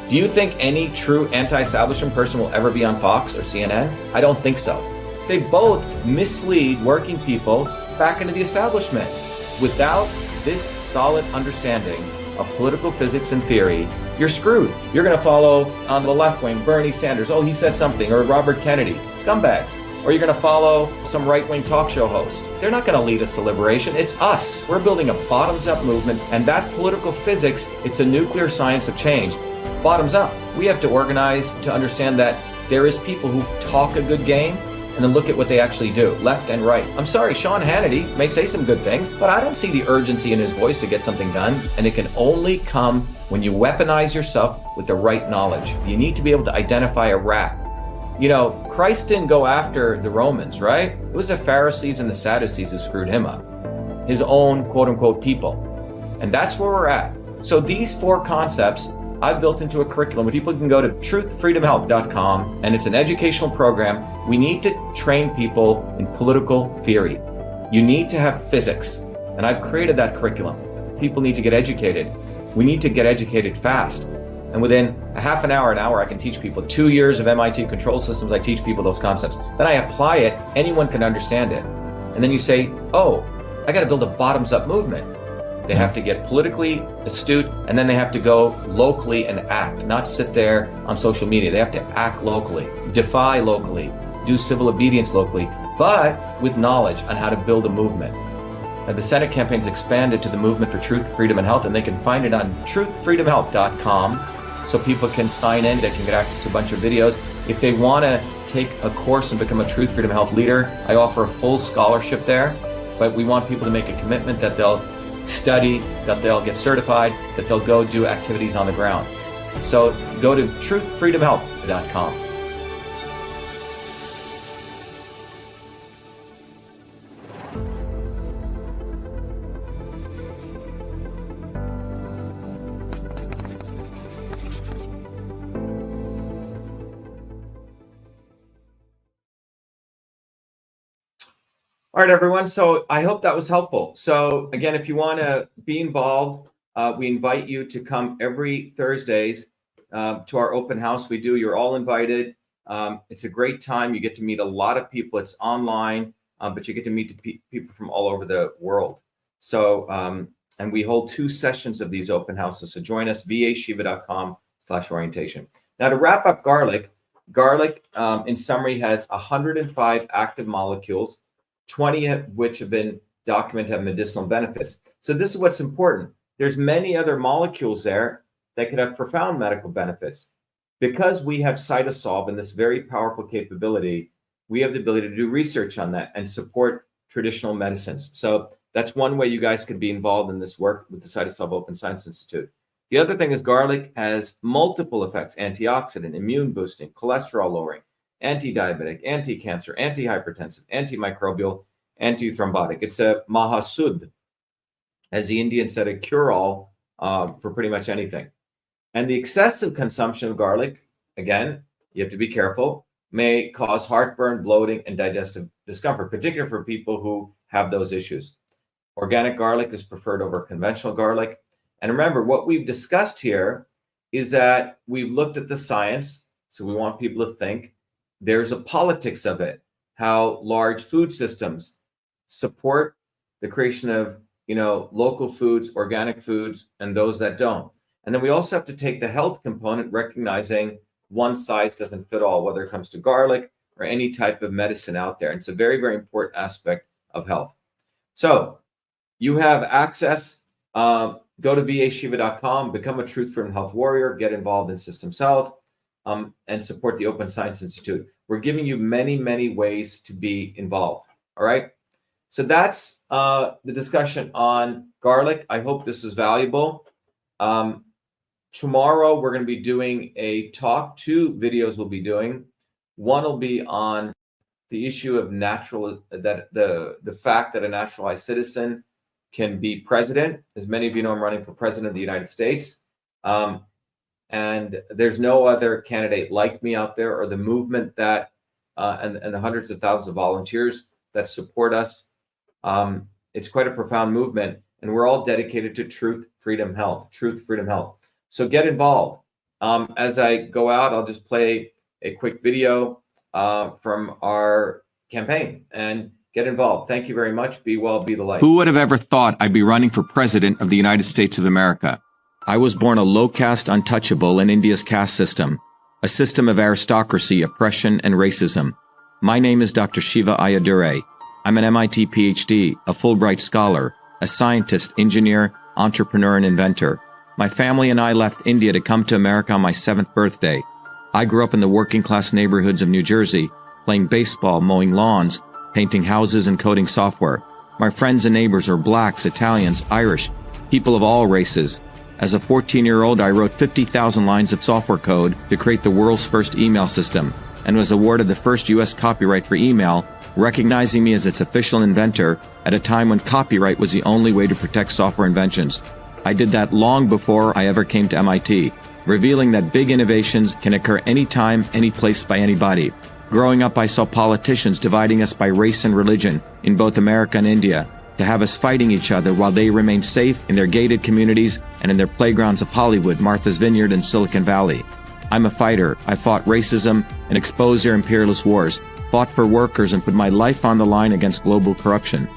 Do you think any true anti-establishment person will ever be on Fox or CNN? I don't think so. They both mislead working people back into the establishment. Without this solid understanding of political physics and theory, you're screwed. You're going to follow on the left wing Bernie Sanders. Oh, he said something. Or Robert Kennedy. Scumbags. Or you're going to follow some right-wing talk show host. They're not going to lead us to liberation. It's us. We're building a bottoms-up movement, and that political physics, it's a nuclear science of change. Bottoms up. We have to organize to understand that there is people who talk a good game and then look at what they actually do, left and right. I'm sorry, Sean Hannity may say some good things, but I don't see the urgency in his voice to get something done, and it can only come when you weaponize yourself with the right knowledge. You need to be able to identify a rat. You know, Christ didn't go after the Romans, right? It was the Pharisees and the Sadducees who screwed him up. His own quote-unquote people. And that's where we're at. So these four concepts I've built into a curriculum where people can go to truthfreedomhelp.com, and it's an educational program. We need to train people in political theory. You need to have physics, and I've created that curriculum. People need to get educated. We need to get educated fast. And within a half an hour, I can teach people 2 years of MIT control systems. I teach people those concepts. Then I apply it. Anyone can understand it. And then you say, oh, I got to build a bottoms-up movement. They have to get politically astute, and then they have to go locally and act, not sit there on social media. They have to act locally, defy locally, do civil obedience locally, but with knowledge on how to build a movement. Now, the Senate campaign's expanded to the Movement for Truth, Freedom, and Health, and they can find it on truthfreedomhelp.com, so people can sign in. They can get access to a bunch of videos. If they want to take a course and become a Truth, Freedom, Health leader, I offer a full scholarship there, but we want people to make a commitment that they'll study, that they'll get certified, that they'll go do activities on the ground. So go to truthfreedomhelp.com. All right, everyone. So I hope that was helpful. So again, if you want to be involved, we invite you to come every Thursdays to our open house. You're all invited. It's a great time. You get to meet a lot of people. It's online, but you get to meet people from all over the world. So, and we hold 2 sessions of these open houses. So join us, vashiva.com/orientation. Now to wrap up garlic in summary has 105 active molecules, 20 of which have been documented to have medicinal benefits. So this is what's important. There's many other molecules there that could have profound medical benefits. Because we have cytosolve and this very powerful capability, we have the ability to do research on that and support traditional medicines. So that's one way you guys could be involved in this work with the Cytosolve Open Science Institute. The other thing is garlic has multiple effects: antioxidant, immune boosting, cholesterol lowering, anti-diabetic, anti-cancer, anti-hypertensive, antimicrobial, anti-thrombotic. It's a mahasudh, as the Indians said, a cure-all for pretty much anything. And the excessive consumption of garlic, again, you have to be careful, may cause heartburn, bloating, and digestive discomfort, particularly for people who have those issues. Organic garlic is preferred over conventional garlic. And remember, what we've discussed here is that we've looked at the science, so we want people to think. There's a politics of it, how large food systems support the creation of, local foods, organic foods, and those that don't. And then we also have to take the health component, recognizing one size doesn't fit all, whether it comes to garlic or any type of medicine out there. And it's a very, very important aspect of health. So you have access. Go to vashiva.com, become a Truth Freedom Health warrior, get involved in systems health, and support the Open Science Institute. We're giving you many, many ways to be involved. All right. So that's the discussion on garlic. I hope this is valuable. Tomorrow, we're going to be doing a talk. 2 videos we'll be doing. One will be on the issue of the fact that a naturalized citizen can be president. As many of you know, I'm running for president of the United States. And there's no other candidate like me out there, or the movement that, and the hundreds of thousands of volunteers that support us. It's quite a profound movement, and we're all dedicated to truth, freedom, health, truth, freedom, health. So get involved. As I go out, I'll just play a quick video from our campaign and get involved. Thank you very much. Be well, be the light. Who would have ever thought I'd be running for president of the United States of America? I was born a low caste untouchable in India's caste system, a system of aristocracy, oppression, and racism. My name is Dr.SHIVA Ayadure. I'm an MIT PhD, a Fulbright scholar, a scientist, engineer, entrepreneur, and inventor. My family and I left India to come to America on my 7th birthday. I grew up in the working class neighborhoods of New Jersey, playing baseball, mowing lawns, painting houses, and coding software. My friends and neighbors are blacks, Italians, Irish, people of all races. As a 14-year-old, I wrote 50,000 lines of software code to create the world's first email system, and was awarded the first U.S. copyright for email, recognizing me as its official inventor at a time when copyright was the only way to protect software inventions. I did that long before I ever came to MIT, revealing that big innovations can occur anytime, any place, by anybody. Growing up, I saw politicians dividing us by race and religion in both America and India, to have us fighting each other while they remained safe in their gated communities and in their playgrounds of Hollywood, Martha's Vineyard, and Silicon Valley. I'm a fighter. I fought racism and exposed their imperialist wars, fought for workers, and put my life on the line against global corruption.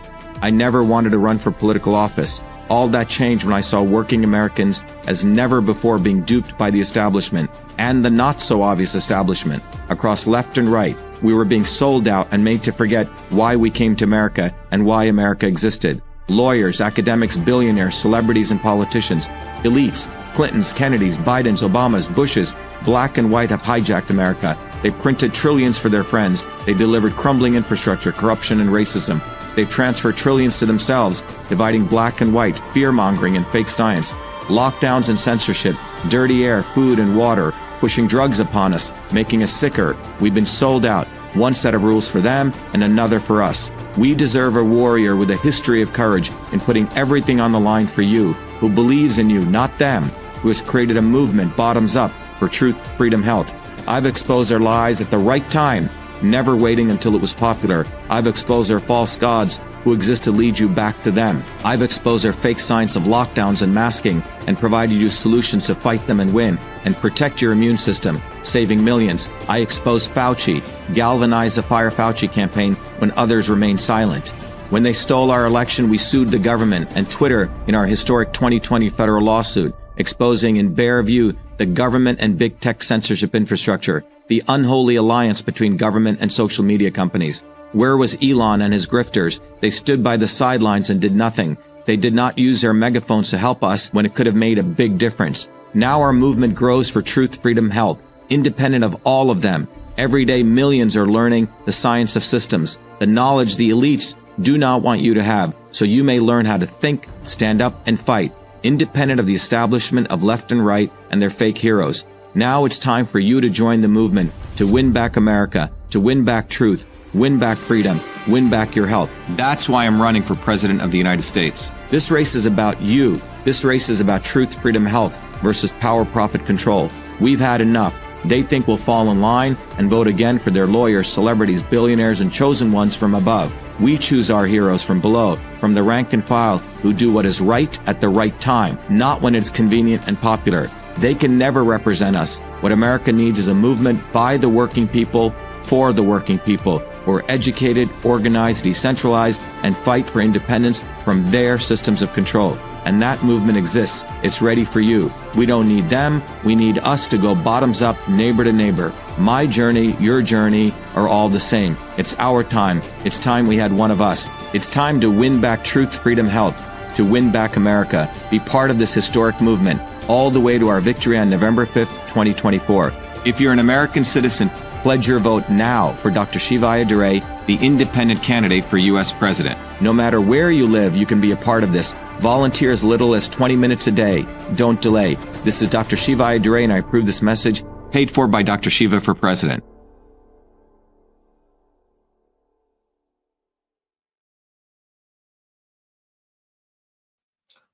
I never wanted to run for political office. All that changed when I saw working Americans as never before being duped by the establishment and the not-so-obvious establishment. Across left and right, we were being sold out and made to forget why we came to America and why America existed. Lawyers, academics, billionaires, celebrities, and politicians, elites, Clintons, Kennedys, Bidens, Obamas, Bushes, black and white have hijacked America. They printed trillions for their friends. They delivered crumbling infrastructure, corruption, and racism. They've transferred trillions to themselves, dividing black and white, fear-mongering, and fake science. Lockdowns and censorship, dirty air, food, and water, pushing drugs upon us, making us sicker. We've been sold out. One set of rules for them and another for us. We deserve a warrior with a history of courage in putting everything on the line for you, who believes in you, not them, who has created a movement bottoms up for truth, freedom, health. I've exposed their lies at the right time, never waiting until it was popular. I've exposed their false gods who exist to lead you back to them. I've exposed their fake science of lockdowns and masking and provided you solutions to fight them and win and protect your immune system, saving millions. I exposed Fauci, galvanized the Fire Fauci campaign when others remained silent. When they stole our election, we sued the government and Twitter in our historic 2020 federal lawsuit, exposing in bare view the government and big tech censorship infrastructure, the unholy alliance between government and social media companies. Where was Elon and his grifters? They stood by the sidelines and did nothing. They did not use their megaphones to help us when it could have made a big difference. Now our movement grows for truth, freedom, health, independent of all of them. Every day, millions are learning the science of systems, the knowledge the elites do not want you to have, so you may learn how to think, stand up, and fight, independent of the establishment of left and right and their fake heroes. Now it's time for you to join the movement, to win back America, to win back truth, win back freedom, win back your health. That's why I'm running for President of the United States. This race is about you. This race is about truth, freedom, health versus power, profit, control. We've had enough. They think we'll fall in line and vote again for their lawyers, celebrities, billionaires, and chosen ones from above. We choose our heroes from below, from the rank and file, who do what is right at the right time, not when it's convenient and popular. They can never represent us. What America needs is a movement by the working people, for the working people, who are educated, organized, decentralized, and fight for independence from their systems of control. and that movement exists. It's ready for you. We don't need them. We need us to go bottoms up, neighbor to neighbor. My journey, your journey are all the same. It's our time. It's time we had one of us. It's time to win back truth, freedom, health, to win back America. Be part of this historic movement all the way to our victory on November 5th, 2024. If you're an American citizen, pledge your vote now for Dr. Shiva Ayyadurai, the independent candidate for U.S. President. No matter where you live, you can be a part of this. Volunteer as little as 20 minutes a day. Don't delay. This is Dr. Shiva Ayyadurai, and I approve this message, paid for by Dr. Shiva for President.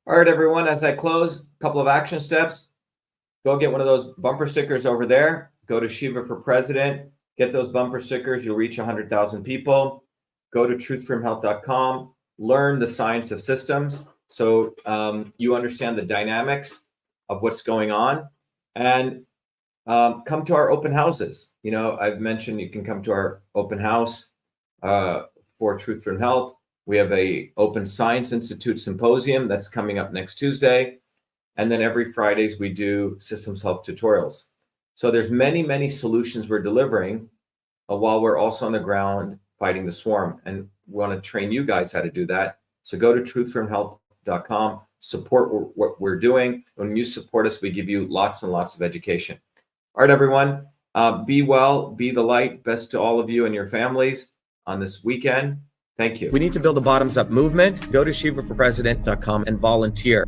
All right, everyone, as I close, a couple of action steps. Go get one of those bumper stickers over there. Go to Shiva for President. Get those bumper stickers. You'll reach 100,000 people. Go to truthfreedomhealth.com. Learn the science of systems so you understand the dynamics of what's going on. And come to our open houses. You know, I've mentioned you can come to our open house for Truth Freedom Health. We have a Open Science Institute Symposium that's coming up next Tuesday. And then every Fridays we do systems health tutorials. So there's many, many solutions we're delivering while we're also on the ground fighting the swarm. And we want to train you guys how to do that. So go to truthfreedomhealth.com, support what we're doing. When you support us, we give you lots and lots of education. All right, everyone, be well, be the light. Best to all of you and your families on this weekend. Thank you. We need to build a bottoms-up movement. Go to shivaforpresident.com and volunteer.